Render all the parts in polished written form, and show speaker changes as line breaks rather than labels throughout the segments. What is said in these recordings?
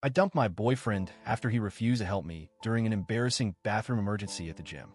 I dumped my boyfriend after he refused to help me during an embarrassing bathroom emergency at the gym.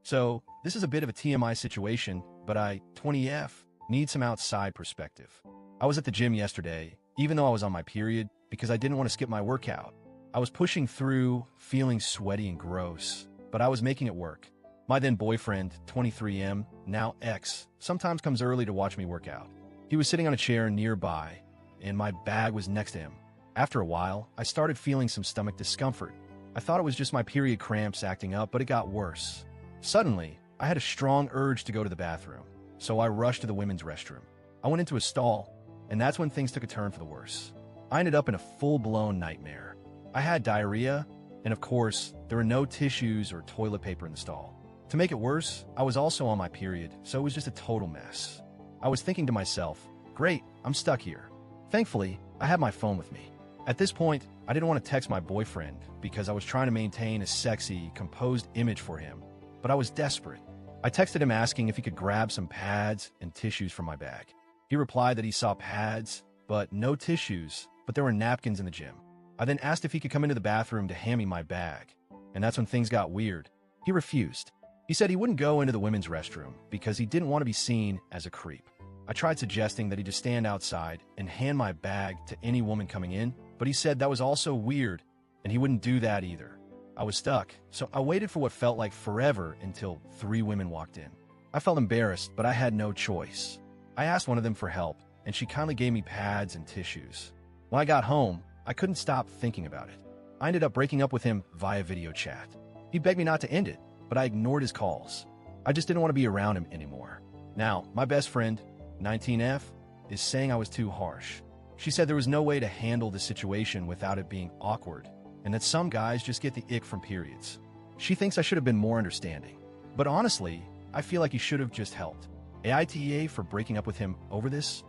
So, this is a bit of a TMI situation, but I, 20F, need some outside perspective. I was at the gym yesterday, even though I was on my period, because I didn't want to skip my workout. I was pushing through, feeling sweaty and gross, but I was making it work. My then boyfriend, 23M, now ex, sometimes comes early to watch me work out. He was sitting on a chair nearby, and my bag was next to him. After a while, I started feeling some stomach discomfort. I thought it was just my period cramps acting up, but it got worse. Suddenly, I had a strong urge to go to the bathroom, so I rushed to the women's restroom. I went into a stall, and that's when things took a turn for the worse. I ended up in a full-blown nightmare. I had diarrhea, and of course, there were no tissues or toilet paper in the stall. To make it worse, I was also on my period, so it was just a total mess. I was thinking to myself, great, I'm stuck here. Thankfully, I had my phone with me. At this point, I didn't want to text my boyfriend because I was trying to maintain a sexy, composed image for him, but I was desperate. I texted him asking if he could grab some pads and tissues from my bag. He replied that he saw pads, but no tissues, but there were napkins in the gym. I then asked if he could come into the bathroom to hand me my bag, and that's when things got weird. He refused. He said he wouldn't go into the women's restroom because he didn't want to be seen as a creep. I tried suggesting that he just stand outside and hand my bag to any woman coming in, but he said that was also weird, and he wouldn't do that either. I was stuck, so I waited for what felt like forever until 3 women walked in. I felt embarrassed, but I had no choice. I asked one of them for help, and she kindly gave me pads and tissues. When I got home, I couldn't stop thinking about it. I ended up breaking up with him via video chat. He begged me not to end it, but I ignored his calls. I just didn't want to be around him anymore. Now, my best friend, 19F, is saying I was too harsh. She said there was no way to handle the situation without it being awkward, and that some guys just get the ick from periods. She thinks I should have been more understanding. But honestly, I feel like he should have just helped. AITA for breaking up with him over this?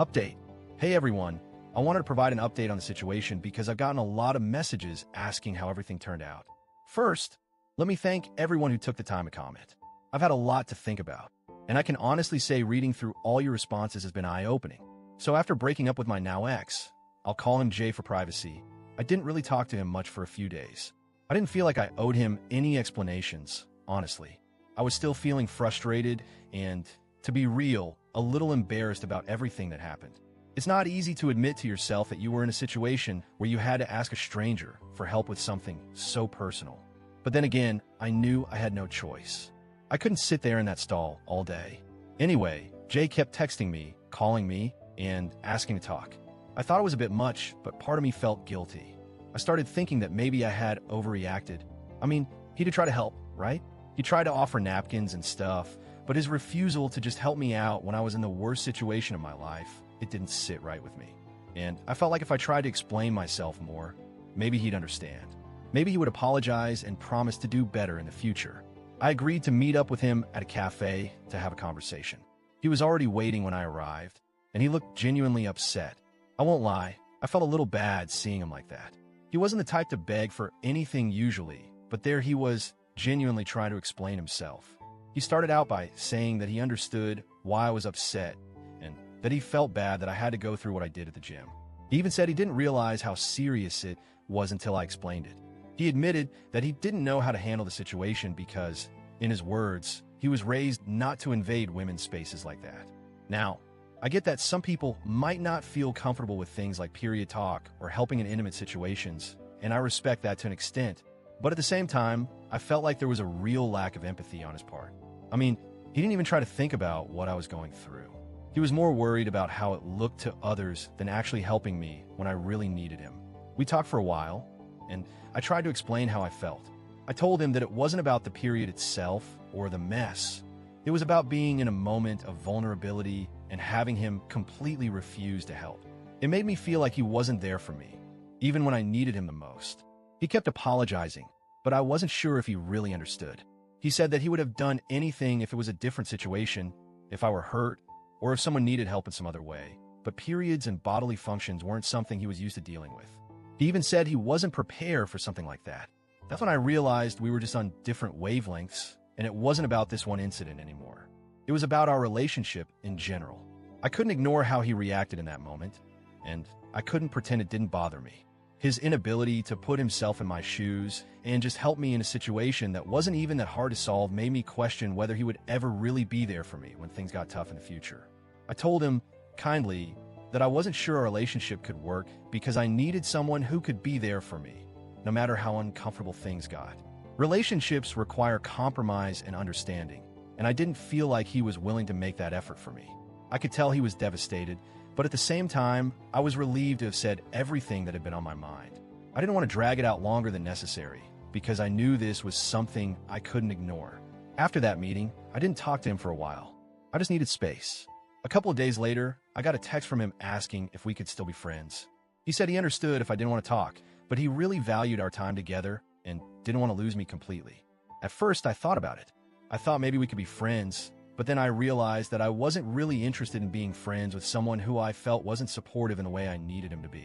Update. Hey everyone, I wanted to provide an update on the situation because I've gotten a lot of messages asking how everything turned out. First, let me thank everyone who took the time to comment. I've had a lot to think about, and I can honestly say reading through all your responses has been eye-opening. So after breaking up with my now ex, I'll call him Jay for privacy, I didn't really talk to him much for a few days. I didn't feel like I owed him any explanations, honestly. I was still feeling frustrated and, to be real, a little embarrassed about everything that happened. It's not easy to admit to yourself that you were in a situation where you had to ask a stranger for help with something so personal. But then again, I knew I had no choice. I couldn't sit there in that stall all day. Anyway, Jay kept texting me, calling me, and asking to talk. I thought it was a bit much, but part of me felt guilty. I started thinking that maybe I had overreacted. I mean, he did try to help, right? He tried to offer napkins and stuff, but his refusal to just help me out when I was in the worst situation of my life, it didn't sit right with me. And I felt like if I tried to explain myself more, maybe he'd understand. Maybe he would apologize and promise to do better in the future. I agreed to meet up with him at a cafe to have a conversation. He was already waiting when I arrived, and he looked genuinely upset. I won't lie, I felt a little bad seeing him like that. He wasn't the type to beg for anything usually, but there he was, genuinely trying to explain himself. He started out by saying that he understood why I was upset, and that he felt bad that I had to go through what I did at the gym. He even said he didn't realize how serious it was until I explained it. He admitted that he didn't know how to handle the situation because, in his words, he was raised not to invade women's spaces like that. Now, I get that some people might not feel comfortable with things like period talk or helping in intimate situations, and I respect that to an extent. But at the same time, I felt like there was a real lack of empathy on his part. I mean, he didn't even try to think about what I was going through. He was more worried about how it looked to others than actually helping me when I really needed him. We talked for a while, and I tried to explain how I felt. I told him that it wasn't about the period itself or the mess. It was about being in a moment of vulnerability and having him completely refuse to help. It made me feel like he wasn't there for me, even when I needed him the most. He kept apologizing, but I wasn't sure if he really understood. He said that he would have done anything if it was a different situation, if I were hurt, or if someone needed help in some other way, but periods and bodily functions weren't something he was used to dealing with. He even said he wasn't prepared for something like that. That's when I realized we were just on different wavelengths, and it wasn't about this one incident anymore. It was about our relationship in general. I couldn't ignore how he reacted in that moment, and I couldn't pretend it didn't bother me. His inability to put himself in my shoes and just help me in a situation that wasn't even that hard to solve made me question whether he would ever really be there for me when things got tough in the future. I told him, kindly, that I wasn't sure our relationship could work because I needed someone who could be there for me, no matter how uncomfortable things got. Relationships require compromise and understanding, and I didn't feel like he was willing to make that effort for me. I could tell he was devastated, but at the same time, I was relieved to have said everything that had been on my mind. I didn't want to drag it out longer than necessary, because I knew this was something I couldn't ignore. After that meeting, I didn't talk to him for a while. I just needed space. A couple of days later, I got a text from him asking if we could still be friends. He said he understood if I didn't want to talk, but he really valued our time together and didn't want to lose me completely. At first, I thought about it. I thought maybe we could be friends, but then I realized that I wasn't really interested in being friends with someone who I felt wasn't supportive in the way I needed him to be.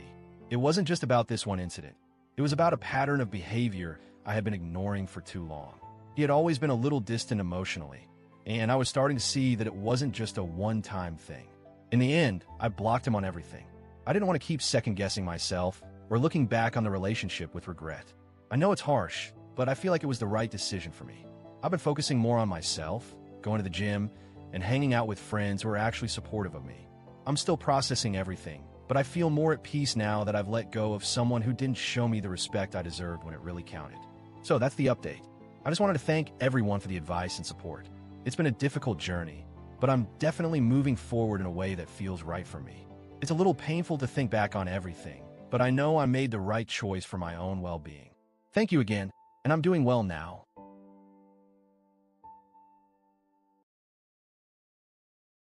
It wasn't just about this one incident. It was about a pattern of behavior I had been ignoring for too long. He had always been a little distant emotionally, and I was starting to see that it wasn't just a one-time thing. In the end, I blocked him on everything. I didn't want to keep second-guessing myself or looking back on the relationship with regret. I know it's harsh, but I feel like it was the right decision for me. I've been focusing more on myself, going to the gym, and hanging out with friends who are actually supportive of me. I'm still processing everything, but I feel more at peace now that I've let go of someone who didn't show me the respect I deserved when it really counted. So that's the update. I just wanted to thank everyone for the advice and support. It's been a difficult journey, but I'm definitely moving forward in a way that feels right for me. It's a little painful to think back on everything, but I know I made the right choice for my own well-being. Thank you again, and I'm doing well now.